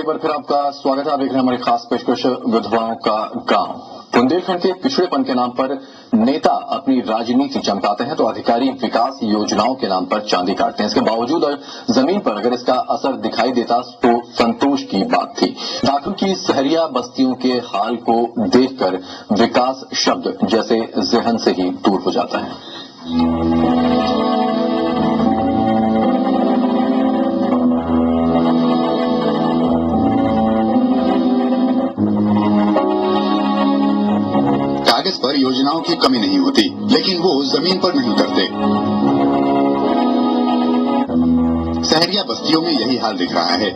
एक बार फिर आपका स्वागत है। आप देख रहे हैं हमारी खास पेशकश विधवाओं का गांव। बुंदेलखंड के पिछड़ेपन के नाम पर नेता अपनी राजनीति चमकाते हैं तो अधिकारी विकास योजनाओं के नाम पर चांदी काटते हैं। इसके बावजूद जमीन पर अगर इसका असर दिखाई देता तो संतोष की बात थी। दाखिल की सहरिया बस्तियों के हाल को देखकर विकास शब्द जैसे जहन से ही दूर हो जाता है। कागज पर योजनाओं की कमी नहीं होती, लेकिन वो जमीन पर नहीं उतरते। सहरिया बस्तियों में यही हाल दिख रहा है।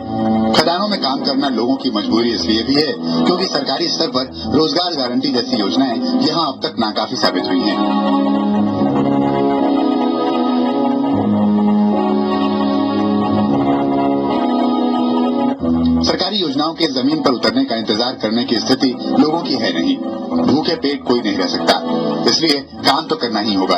खदानों में काम करना लोगों की मजबूरी इसलिए भी है क्योंकि सरकारी स्तर पर रोजगार गारंटी जैसी योजनाएं यहां अब तक नाकाफी साबित हुई हैं। सरकारी योजनाओं के जमीन पर उतरने का इंतजार करने की स्थिति लोगों की है नहीं। भूखे पेट कोई नहीं रह सकता, इसलिए काम तो करना ही होगा।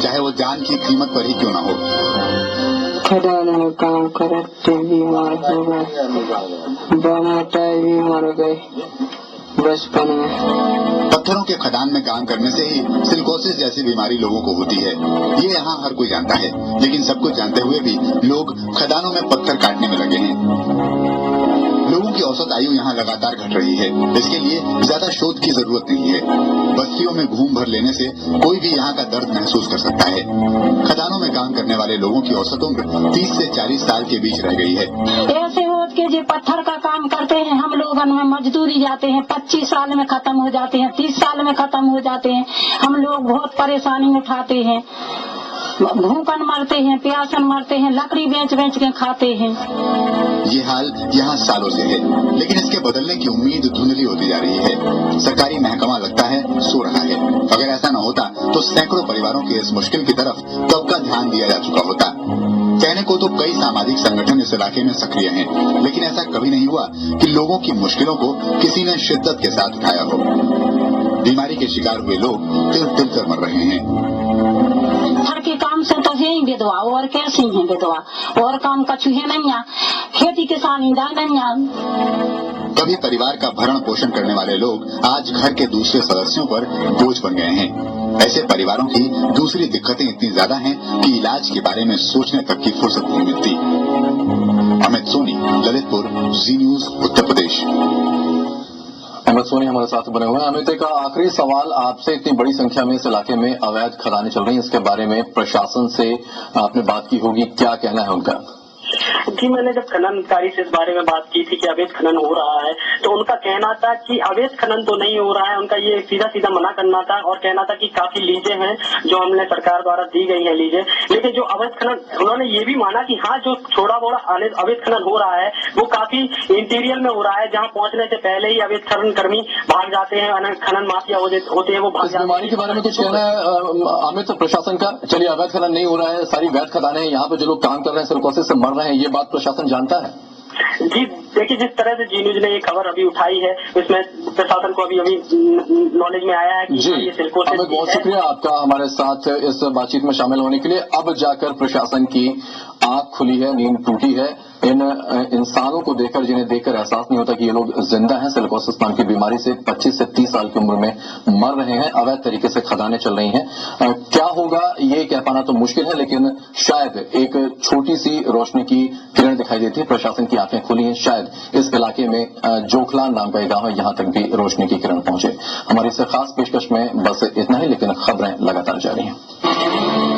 चाहे वो जान की कीमत पर ही क्यों ना हो। खदान में काम करते बीमार हो गए, बनाते भी मर गए बचपन में। पत्थरों के खदान में काम करने से ही सिलिकोसिस जैसी बीमारी लोगों को होती है। ये यहाँ हर कोई जानता है, लेकिन सब कुछ जानते हुए भी लोग खदानों में पत्थर काटने में लगे हैं। लोगों की औसत आयु यहाँ लगातार घट रही है। इसके लिए ज्यादा शोध की जरूरत नहीं है। बस्तियों में घूम भर लेने से कोई भी यहाँ का दर्द महसूस कर सकता है। खदानों में काम करने वाले लोगों की औसत उम्र 30 से 40 साल के बीच रह गई है। ऐसे होत के जो पत्थर का काम करते हैं, हम लोग में मजदूरी जाते हैं, 25 साल में खत्म हो जाते हैं, 30 साल में खत्म हो जाते हैं। हम लोग बहुत परेशानी उठाते हैं, भूखन मरते हैं, प्यासन मरते हैं, लकड़ी बेच बेच के खाते हैं। ये हाल यहाँ सालों से है, लेकिन इसके बदलने की उम्मीद धुंधली होती जा रही है। सरकारी महकमा लगता है सो रहा है। अगर ऐसा न होता तो सैकड़ों परिवारों के इस मुश्किल की तरफ कब का ध्यान दिया जा चुका होता। कहने को तो कई सामाजिक संगठन इस इलाके में सक्रिय हैं, लेकिन ऐसा कभी नहीं हुआ कि लोगों की मुश्किलों को किसी ने शिद्दत के साथ उठाया हो। बीमारी के शिकार हुए लोग तिल तिल कर मर रहे हैं। घर के काम से तो है ही विधवा, और कैसी है विधवा, और काम कछु है नहीं, खेती किसानी दा नहीं। कभी परिवार का भरण पोषण करने वाले लोग आज घर के दूसरे सदस्यों पर बोझ बन गए हैं। ऐसे परिवारों की दूसरी दिक्कतें इतनी ज्यादा हैं कि इलाज के बारे में सोचने तक की फुर्सत नहीं मिलती। अमित सोनी, ललितपुर, जी न्यूज, उत्तर प्रदेश। अमित सोनी हमारे साथ बने हुए हैं। अमित, का आखिरी सवाल आपसे, इतनी बड़ी संख्या में इस इलाके में अवैध खदानें चल रही हैं, इसके बारे में प्रशासन से आपने बात की होगी, क्या कहना है उनका? जी, मैंने जब खनन अधिकारी से इस बारे में बात की थी कि अवैध खनन हो रहा है, तो उनका कहना था कि अवैध खनन तो नहीं हो रहा है। उनका ये सीधा सीधा मना करना था और कहना था कि काफी लीजें हैं जो हमने सरकार द्वारा दी गई है लीजें, लेकिन जो अवैध खनन, उन्होंने ये भी माना कि हाँ, जो थोड़ा बोड़ा अवैध खनन हो रहा है वो काफी इंटीरियर में हो रहा है, जहाँ पहुंचने से पहले ही अवैध खनन कर्मी भाग जाते हैं, खनन माफिया होते हैं, वो भाग जाते हैं। बीमारी के बारे में कुछ कहना है अमित प्रशासन का? चलिए, अवैध खनन नहीं हो रहा है, सारी वैध खदानें हैं, यहाँ पे जो लोग काम कर रहे हैं सिलिकोसिस से मर रहे हैं, ये बात प्रशासन जानता है? जी देखिए, जिस तरह से जी न्यूज ने ये खबर अभी उठाई है, इसमें प्रशासन को अभी नॉलेज में आया है कि जी, ये सिलिकोसिस। बहुत शुक्रिया आपका हमारे साथ इस बातचीत में शामिल होने के लिए। अब जाकर प्रशासन की आंख खुली है, नींद टूटी है। इन इंसानों को देखकर, जिन्हें देखकर एहसास नहीं होता कि ये लोग जिंदा हैं, सिलिकोसिस नाम की बीमारी से 25 से 30 साल की उम्र में मर रहे हैं, अवैध तरीके से खदानें चल रही हैं। क्या होगा ये कह पाना तो मुश्किल है, लेकिन शायद एक छोटी सी रोशनी की किरण दिखाई देती है। प्रशासन की आंखें खुली हैं, शायद इस इलाके में जोखलान नाम का एक गांव है, यहां तक भी रोशनी की किरण पहुंचे। हमारी इस खास पेशकश में बस इतना ही, लेकिन खबरें लगातार जारी हैं।